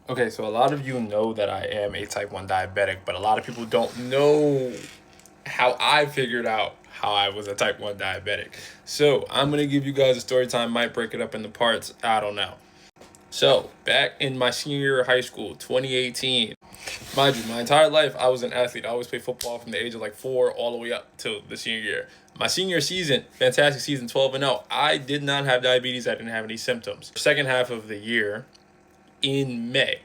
Okay, so a lot of you know that I am a type 1 diabetic, but a lot of people don't know how I figured out how I was a type 1 diabetic. So I'm going to give you guys a story time, might break it up into parts, I don't know. So, back in my senior year of high school, 2018, mind you, my entire life I was an athlete. I always played football from the age of like 4 all the way up to the senior year. My senior season, fantastic season, 12-0. I did not have diabetes, I didn't have any symptoms. Second half of the year, in May,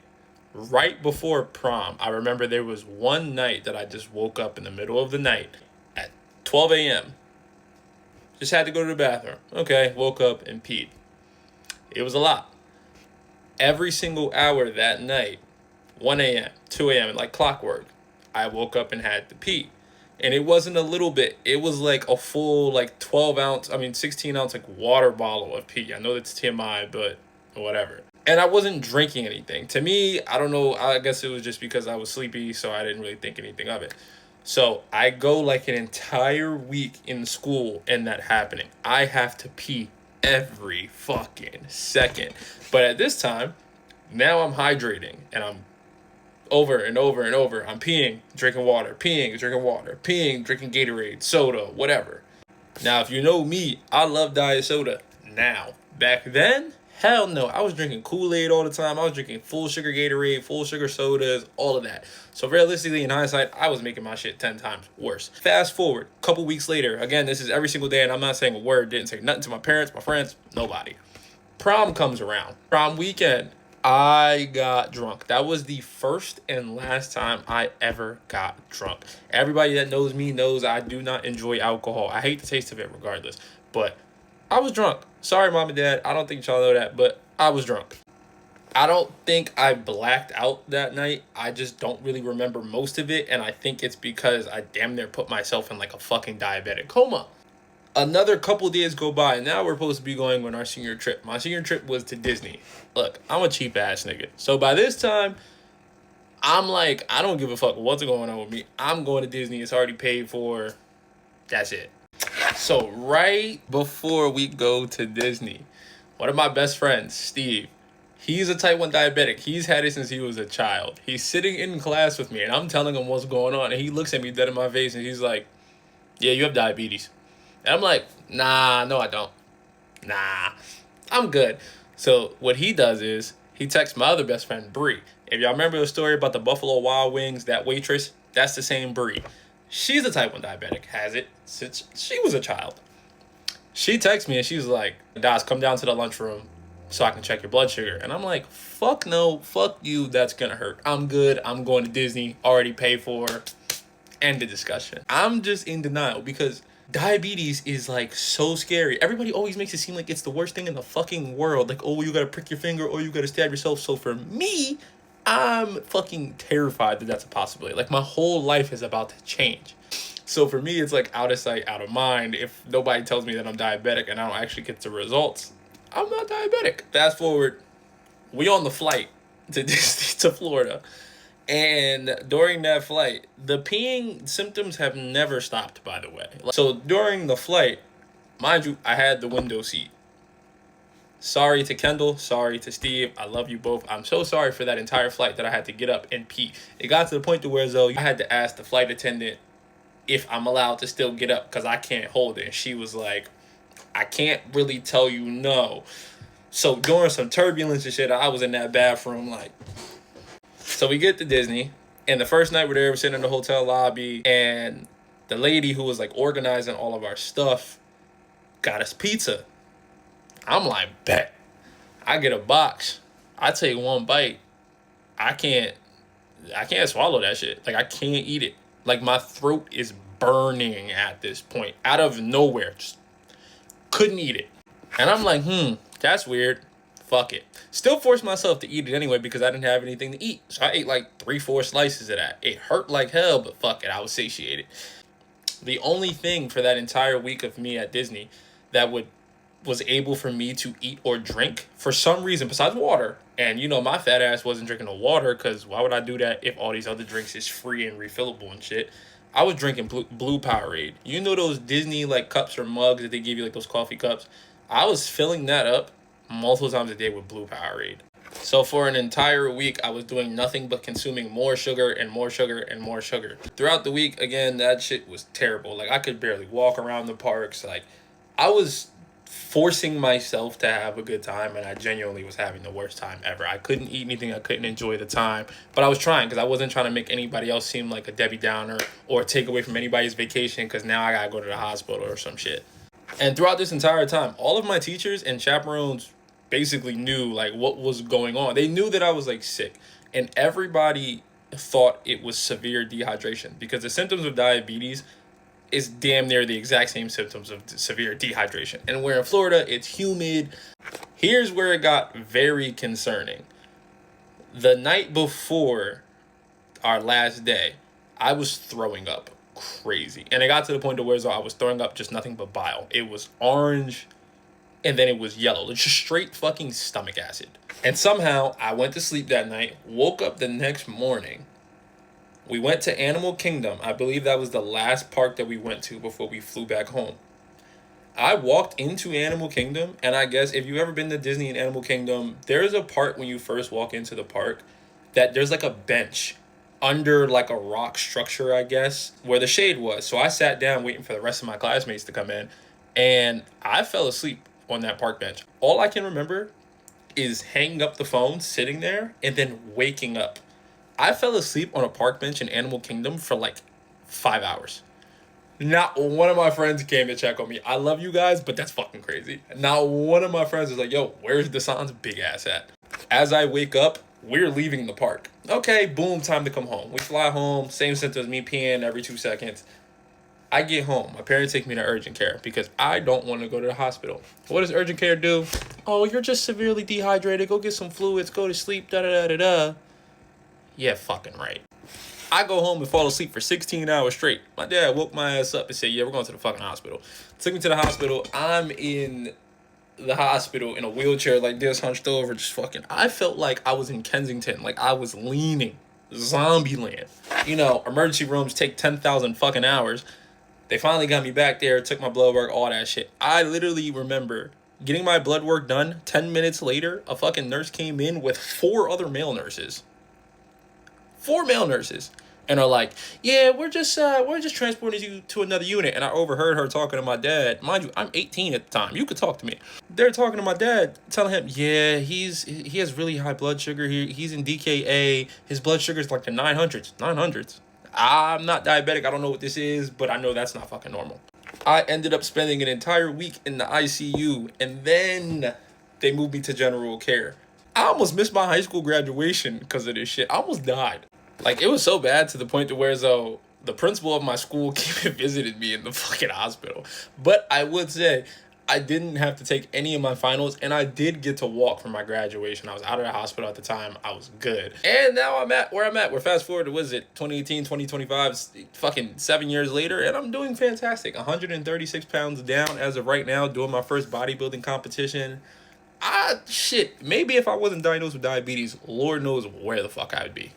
right before prom, I remember there was one night that I just woke up in the middle of the night at 12 a.m. Just had to go to the bathroom. Okay, woke up and peed. It was a lot. Every single hour that night, 1 a.m., 2 a.m., like clockwork, I woke up and had to pee. And it wasn't a little bit. It was like a full, like 16 ounce, like water bottle of pee. I know that's TMI, but whatever. And I wasn't drinking anything. To me, I don't know. I guess it was just because I was sleepy, so I didn't really think anything of it. So I go like an entire week in school and that happening. I have to pee every fucking second. But at this time, now I'm hydrating and I'm over and over and over. I'm peeing, drinking water, peeing, drinking water, peeing, drinking Gatorade, soda, whatever. Now, if you know me, I love diet soda. Now, back then, hell no. I was drinking Kool-Aid all the time. I was drinking full sugar Gatorade, full sugar sodas, all of that. So realistically, in hindsight, I was making my shit 10 times worse. Fast forward, a couple weeks later. Again, this is every single day, and I'm not saying a word. Didn't say nothing to my parents, my friends, nobody. Prom comes around. Prom weekend. I got drunk. That was the first and last time I ever got drunk. Everybody that knows me knows I do not enjoy alcohol. I hate the taste of it regardless. But I was drunk. Sorry, mom and dad. I don't think y'all know that, but I was drunk. I don't think I blacked out that night. I just don't really remember most of it. And I think it's because I damn near put myself in like a fucking diabetic coma. Another couple days go by, and now we're supposed to be going on our senior trip. My senior trip was to Disney. Look, I'm a cheap ass nigga. So by this time, I'm like, I don't give a fuck what's going on with me. I'm going to Disney. It's already paid for. That's it. So right before we go to Disney, one of my best friends, Steve, he's a type 1 diabetic. He's had it since he was a child. He's sitting in class with me, and I'm telling him what's going on, and he looks at me dead in my face, and he's like, yeah, you have diabetes. And I'm like, nah, no, I don't. Nah, I'm good. So what he does is he texts my other best friend, Bree. If y'all remember the story about the Buffalo Wild Wings, that waitress, that's the same Bree. She's a type 1 diabetic, has it since she was a child. She texts me and she's like, Das, come down to the lunchroom so I can check your blood sugar. And I'm like, fuck no, fuck you, that's gonna hurt. I'm good, I'm going to Disney, already paid for, end the discussion. I'm just in denial because diabetes is like so scary. Everybody always makes it seem like it's the worst thing in the fucking world. Like, oh, you gotta prick your finger or you gotta stab yourself. So for me, I'm fucking terrified that that's a possibility. Like, my whole life is about to change. So for me, it's like out of sight, out of mind. If nobody tells me that I'm diabetic and I don't actually get the results, I'm not diabetic. Fast forward, we on the flight to to Florida. And during that flight, the peeing symptoms have never stopped, by the way. So during the flight, mind you, I had the window seat. Sorry to Kendall, sorry to Steve. I love you both. I'm so sorry for that entire flight that I had to get up and pee. It got to the point to where though I had to ask the flight attendant if I'm allowed to still get up because I can't hold it. And she was like, I can't really tell you no. So during some turbulence and shit, I was in that bathroom like. So we get to Disney, and the first night we're there, we're sitting in the hotel lobby, and the lady who was like organizing all of our stuff got us pizza. I'm like, bet. I get a box. I take one bite. I can't swallow that shit. Like, I can't eat it. Like, my throat is burning at this point. Out of nowhere. Just couldn't eat it. And I'm like, that's weird. Fuck it. Still forced myself to eat it anyway because I didn't have anything to eat. So I ate like 3-4 slices of that. It hurt like hell, but fuck it. I was satiated. The only thing for that entire week of me at Disney that was able for me to eat or drink for some reason besides water. And you know, my fat ass wasn't drinking no water because why would I do that if all these other drinks is free and refillable and shit? I was drinking blue Powerade. You know those Disney like cups or mugs that they give you, like those coffee cups? I was filling that up multiple times a day with blue Powerade. So for an entire week, I was doing nothing but consuming more sugar and more sugar and more sugar. Throughout the week, again, that shit was terrible. Like, I could barely walk around the parks. Like, I was forcing myself to have a good time, and I genuinely was having the worst time ever. I couldn't eat anything. I couldn't enjoy the time, but I was trying because I wasn't trying to make anybody else seem like a Debbie Downer or take away from anybody's vacation because now I gotta go to the hospital or some shit. And throughout this entire time, all of my teachers and chaperones basically knew like what was going on. They knew that I was like sick, and everybody thought it was severe dehydration because the symptoms of diabetes is damn near the exact same symptoms of severe dehydration. And we're in Florida, it's humid. Here's where it got very concerning. The night before our last day, I was throwing up crazy. And it got to the point to where I was throwing up just nothing but bile. It was orange and then it was yellow. It's just straight fucking stomach acid. And somehow I went to sleep that night, woke up the next morning. We went to Animal Kingdom. I believe that was the last park that we went to before we flew back home. I walked into Animal Kingdom, and I guess if you've ever been to Disney and Animal Kingdom, there's a part when you first walk into the park that there's like a bench under like a rock structure, I guess, where the shade was. So I sat down waiting for the rest of my classmates to come in, and I fell asleep on that park bench. All I can remember is hanging up the phone, sitting there, and then waking up. I fell asleep on a park bench in Animal Kingdom for like 5 hours. Not one of my friends came to check on me. I love you guys, but that's fucking crazy. Not one of my friends is like, yo, where's Dasan's big ass at? As I wake up, we're leaving the park. Okay, boom, time to come home. We fly home, same symptoms, me peeing every 2 seconds. I get home. My parents take me to urgent care because I don't want to go to the hospital. What does urgent care do? Oh, you're just severely dehydrated. Go get some fluids. Go to sleep. Da da da da da. Yeah, fucking right. I go home and fall asleep for 16 hours straight. My dad woke my ass up and said, yeah, we're going to the fucking hospital. Took me to the hospital. I'm in the hospital in a wheelchair like this, hunched over, just fucking. I felt like I was in Kensington. Like I was leaning. Zombie land. You know, emergency rooms take 10,000 fucking hours. They finally got me back there, took my blood work, all that shit. I literally remember getting my blood work done. 10 minutes later, a fucking nurse came in with 4 other male nurses. 4 male nurses. And are like, yeah, we're just transporting you to another unit. And I overheard her talking to my dad. Mind you, I'm 18 at the time. You could talk to me. They're talking to my dad, telling him, yeah, he has really high blood sugar. He's in DKA. His blood sugar is like the 900s. 900s. I'm not diabetic. I don't know what this is, but I know that's not fucking normal. I ended up spending an entire week in the ICU, and then they moved me to general care. I almost missed my high school graduation because of this shit. I almost died. Like, it was so bad to the point to where though the principal of my school came and visited me in the fucking hospital. But I would say I didn't have to take any of my finals, and I did get to walk for my graduation. I was out of the hospital at the time. I was good. And now I'm at where I'm at. We're fast forward to, what is it, 2018, 2025, fucking 7 years later, and I'm doing fantastic. 136 pounds down as of right now, doing my first bodybuilding competition. Shit, maybe if I wasn't diagnosed with diabetes, Lord knows where the fuck I would be.